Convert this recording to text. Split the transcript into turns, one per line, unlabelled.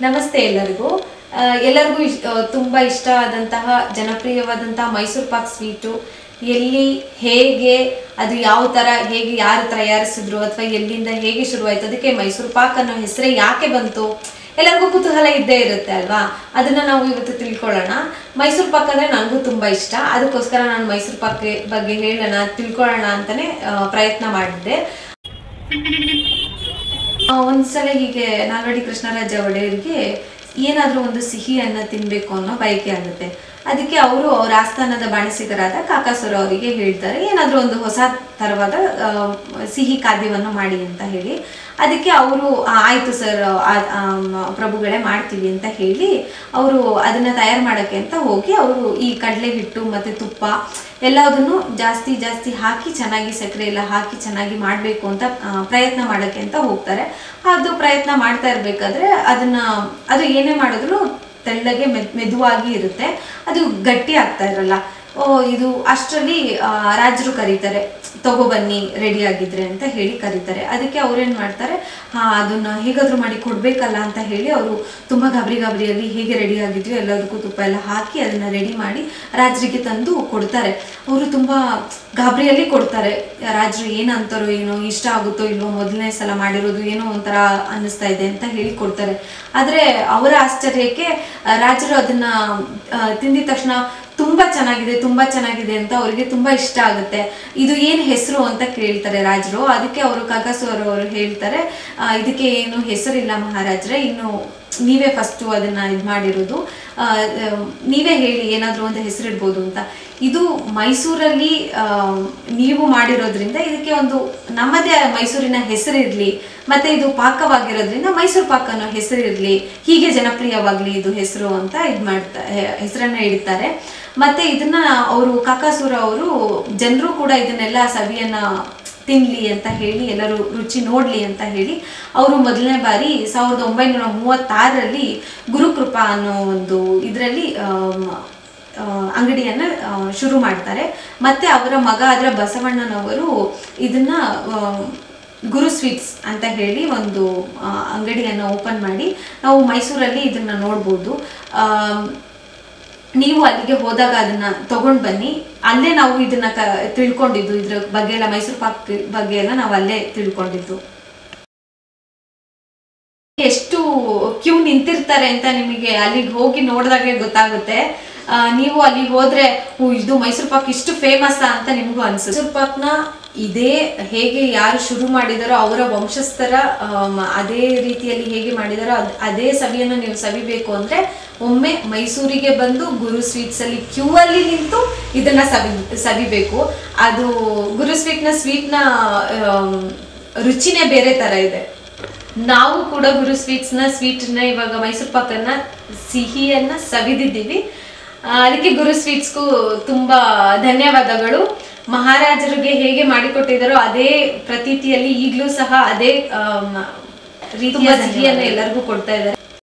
ನಮಸ್ತೆ ಎಲ್ಲರಿಗೂ. ಎಲ್ಲರಿಗೂ ತುಂಬಾ ಇಷ್ಟವಾದಂತಹ ಜನಪ್ರಿಯವಾದಂತಹ ಮೈಸೂರು ಪಾಕ್ ಸ್ವೀಟು ಎಲ್ಲಿ ಹೇಗೆ ಅದು ಯಾವ ತರ ಹೇಗೆ ಯಾರು ತಯಾರಿಸಿದ್ರು ಅಥವಾ ಎಲ್ಲಿಂದ ಹೇಗೆ ಶುರುವಾಯಿತು, ಅದಕ್ಕೆ ಮೈಸೂರು ಪಾಕ್ ಅನ್ನೋ ಹೆಸರೇ ಯಾಕೆ ಬಂತು, ಎಲ್ಲರಿಗೂ ಕುತೂಹಲ ಇದ್ದೇ ಇರುತ್ತೆ ಅಲ್ವಾ. ಅದನ್ನ ನಾವು ಇವತ್ತು ತಿಳ್ಕೊಳ್ಳೋಣ. ಮೈಸೂರು ಪಾಕ್ ಅಂದ್ರೆ ನನಗೂ ತುಂಬಾ ಇಷ್ಟ, ಅದಕ್ಕೋಸ್ಕರ ನಾನು ಮೈಸೂರು ಪಾಕ್ ಬಗ್ಗೆ ಹೇಳೋಣ ತಿಳ್ಕೊಳ್ಳೋಣ ಅಂತಾನೆ ಪ್ರಯತ್ನ ಮಾಡಿದ್ದೆ. ಒಂದ್ಸಲ ಹೀಗೆ ನಾಲ್ವಡಿ ಕೃಷ್ಣರಾಜ ಒಡೆಯರಿಗೆ ಏನಾದ್ರೂ ಒಂದು ಸಿಹಿಯನ್ನ ತಿನ್ಬೇಕು ಅನ್ನೋ ಬಯಕೆ ಆಗುತ್ತೆ. ಅದಕ್ಕೆ ಅವರು ಅವ್ರ ಆಸ್ಥಾನದ ಬಾಣಸಿಗರಾದ ಕಾಕಾಸುರ ಅವರಿಗೆ ಹೇಳ್ತಾರೆ, ಏನಾದ್ರೂ ಒಂದು ಹೊಸ ತರವಾದ ಸಿಹಿ ಖಾದ್ಯವನ್ನು ಮಾಡಿ ಅಂತ ಹೇಳಿ. ಅದಕ್ಕೆ ಅವರು ಆಯ್ತು ಸರ್ ಪ್ರಭುಗಳೇ ಮಾಡ್ತೀವಿ ಅಂತ ಹೇಳಿ ಅವರು ಅದನ್ನ ತಯಾರು ಮಾಡಕ್ಕೆ ಅಂತ ಹೋಗಿ ಅವರು ಈ ಕಡಲೆ ಹಿಟ್ಟು ಮತ್ತೆ ತುಪ್ಪ ಎಲ್ಲದನ್ನು ಜಾಸ್ತಿ ಜಾಸ್ತಿ ಹಾಕಿ ಚೆನ್ನಾಗಿ ಸಕ್ಕರೆ ಎಲ್ಲ ಹಾಕಿ ಚೆನ್ನಾಗಿ ಮಾಡಬೇಕು ಅಂತ ಪ್ರಯತ್ನ ಮಾಡಕ್ಕೆ ಅಂತ ಹೋಗ್ತಾರೆ. ಅದು ಪ್ರಯತ್ನ ಮಾಡ್ತಾ ಇರ್ಬೇಕಾದ್ರೆ ಅದು ಏನೇ ಮಾಡಿದ್ರು ತೆಳ್ಳಗೆ ಮೆದುವಾಗಿ ಇರುತ್ತೆ, ಅದು ಗಟ್ಟಿ ಆಗ್ತಾ ಇರಲ್ಲ. ಇದು ಅಷ್ಟರಲ್ಲಿ ರಾಜರು ಕರೀತಾರೆ, ತಗೊಬನ್ನಿ ರೆಡಿ ಆಗಿದ್ರೆ ಅಂತ ಹೇಳಿ ಕರೀತಾರೆ. ಅದಕ್ಕೆ ಅವ್ರೇನ್ ಮಾಡ್ತಾರೆ, ಅದನ್ನ ಹೇಗಾದ್ರೂ ಮಾಡಿ ಕೊಡ್ಬೇಕಲ್ಲ ಅಂತ ಹೇಳಿ ಅವರು ತುಂಬಾ ಗಾಬರಿಯಲ್ಲಿ ಹೇಗೆ ರೆಡಿ ಆಗಿದ್ವಿ ಎಲ್ಲದಕ್ಕೂ ತುಪ್ಪ ಎಲ್ಲ ಹಾಕಿ ಅದನ್ನ ರೆಡಿ ಮಾಡಿ ರಾಜರಿಗೆ ತಂದು ಕೊಡ್ತಾರೆ. ಅವರು ತುಂಬಾ ಗಾಬರಿಯಲ್ಲಿ ಕೊಡ್ತಾರೆ. ರಾಜರು ಏನಂತಾರೋ ಏನೋ, ಇಷ್ಟ ಆಗುತ್ತೋ ಇಲ್ವೋ, ಮೊದಲನೇ ಸಲ ಮಾಡಿರೋದು ಏನೋ ಒಂಥರ ಅನ್ನಿಸ್ತಾ ಇದೆ ಅಂತ ಹೇಳಿ ಕೊಡ್ತಾರೆ. ಆದ್ರೆ ಅವರ ಆಶ್ಚರ್ಯಕ್ಕೆ ರಾಜರು ಅದನ್ನ ತಿಂದಿದ ತಕ್ಷಣ ತುಂಬಾ ಚೆನ್ನಾಗಿದೆ ಅಂತ ಅವ್ರಿಗೆ ತುಂಬಾ ಇಷ್ಟ ಆಗುತ್ತೆ. ಇದು ಏನ್ ಹೆಸರು ಅಂತ ಕೇಳ್ತಾರೆ ರಾಜರು. ಅದಕ್ಕೆ ಅವರು ಕಾಕಾಸುರ ಅವರು ಹೇಳ್ತಾರೆ, ಇದಕ್ಕೆ ಏನು ಹೆಸರಿಲ್ಲ ಮಹಾರಾಜ್ರೆ, ಇನ್ನು ನೀವೇ ಫಸ್ಟ್ ಅದನ್ನ ಇದು ಮಾಡಿರೋದು, ನೀವೇ ಹೇಳಿ ಏನಾದ್ರೂ ಒಂದು ಹೆಸರಿಡ್ಬೋದು ಅಂತ. ಇದು ಮೈಸೂರಲ್ಲಿ ನೀವು ಮಾಡಿರೋದ್ರಿಂದ ಇದಕ್ಕೆ ಒಂದು ನಮ್ಮದೇ ಮೈಸೂರಿನ ಹೆಸರಿರ್ಲಿ, ಮತ್ತೆ ಇದು ಪಾಕವಾಗಿರೋದ್ರಿಂದ ಮೈಸೂರು ಪಾಕ್ ಅನ್ನೋ ಹೆಸರಿರ್ಲಿ, ಹೀಗೆ ಜನಪ್ರಿಯವಾಗ್ಲಿ ಇದು ಹೆಸರು ಅಂತ ಹೆಸರನ್ನ ಇಡ್ತಾರೆ. ಮತ್ತೆ ಇದನ್ನ ಅವರು ಕಾಕಾಸುರ ಅವರು ಜನರು ಕೂಡ ಇದನ್ನೆಲ್ಲ ಸವಿಯನ್ನ ತಿನ್ಲಿ ಅಂತ ಹೇಳಿ, ಎಲ್ಲರೂ ರುಚಿ ನೋಡ್ಲಿ ಅಂತ ಹೇಳಿ ಅವರು ಮೊದಲನೇ ಬಾರಿ 1936ರಲ್ಲಿ ಗುರುಕೃಪಾ ಅನ್ನೋ ಒಂದು ಇದರಲ್ಲಿ ಅಂಗಡಿಯನ್ನ ಶುರು ಮಾಡ್ತಾರೆ. ಮತ್ತೆ ಅವರ ಮಗ ಆದ್ರ ಬಸವಣ್ಣನವರು ಇದನ್ನ ಗುರು ಸ್ವೀಟ್ಸ್ ಅಂತ ಹೇಳಿ ಒಂದು ಅಂಗಡಿಯನ್ನ ಓಪನ್ ಮಾಡಿ ನಾವು ಮೈಸೂರಲ್ಲಿ ಇದನ್ನ ನೋಡ್ಬೋದು. ನೀವು ಅಲ್ಲಿಗೆ ಹೋದಾಗ ಅದನ್ನ ತಗೊಂಡ್ ಬನ್ನಿ, ಅಲ್ಲೇ ನಾವು ಇದನ್ನ ತಿಳ್ಕೊಂಡಿದ್ದು, ಇದ್ರ ಬಗ್ಗೆ ಎಲ್ಲ ಮೈಸೂರು ಪಾಕ್ ಬಗ್ಗೆ ಎಲ್ಲ ನಾವು ಅಲ್ಲೇ ತಿಳ್ಕೊಂಡಿದ್ದು. ಎಷ್ಟು ಕ್ಯೂ ನಿಂತಿರ್ತಾರೆ ಅಂತ ನಿಮಗೆ ಅಲ್ಲಿಗೆ ಹೋಗಿ ನೋಡಿದಾಗೆ ಗೊತ್ತಾಗುತ್ತೆ. ನೀವು ಅಲ್ಲಿಗೆ ಹೋದ್ರೆ ಇದು ಮೈಸೂರು ಪಾಕ್ ಇಷ್ಟು ಫೇಮಸ್ ಅಂತ ನಿಮ್ಗೂ ಅನ್ಸುತ್ತೆ. ಮೈಸೂರು ಪಾಕ್ನ ಇದೇ ಹೇಗೆ ಯಾರು ಶುರು ಮಾಡಿದಾರೋ ಅವರ ವಂಶಸ್ಥರ ಅದೇ ರೀತಿಯಲ್ಲಿ ಹೇಗೆ ಮಾಡಿದಾರೋ ಅದೇ ಸವಿಯನ್ನು ನೀವು ಸವಿಬೇಕು ಅಂದ್ರೆ ಒಮ್ಮೆ ಮೈಸೂರಿಗೆ ಬಂದು ಗುರು ಸ್ವೀಟ್ಸ್ ಅಲ್ಲಿ ಕ್ಯೂ ಅಲ್ಲಿ ನಿಂತು ಇದನ್ನ ಸವಿಬೇಕು. ಅದು ಗುರು ಸ್ವೀಟ್ನ ರುಚಿನೇ ಬೇರೆ ತರ ಇದೆ. ನಾವು ಕೂಡ ಗುರು ಸ್ವೀಟ್ನ ಇವಾಗ ಮೈಸೂರು ಪಾಕನ್ನ ಸಿಹಿಯನ್ನ ಸವಿದಿದ್ದೀವಿ. ಅದಕ್ಕೆ ಗುರು ಸ್ವೀಟ್ಸ್ಗೂ ತುಂಬಾ ಧನ್ಯವಾದಗಳು. ಮಹಾರಾಜರಿಗೆ ಹೇಗೆ ಮಾಡಿಕೊಟ್ಟಿದ್ದಾರೋ ಅದೇ ಪ್ರತೀತಿಯಲ್ಲಿ ಈಗಲೂ ಸಹ ಅದೇ ರೀತಿಯ ಸಿಹಿಯನ್ನ ಎಲ್ಲರಿಗೂ ಕೊಡ್ತಾ ಇದ್ದಾರೆ.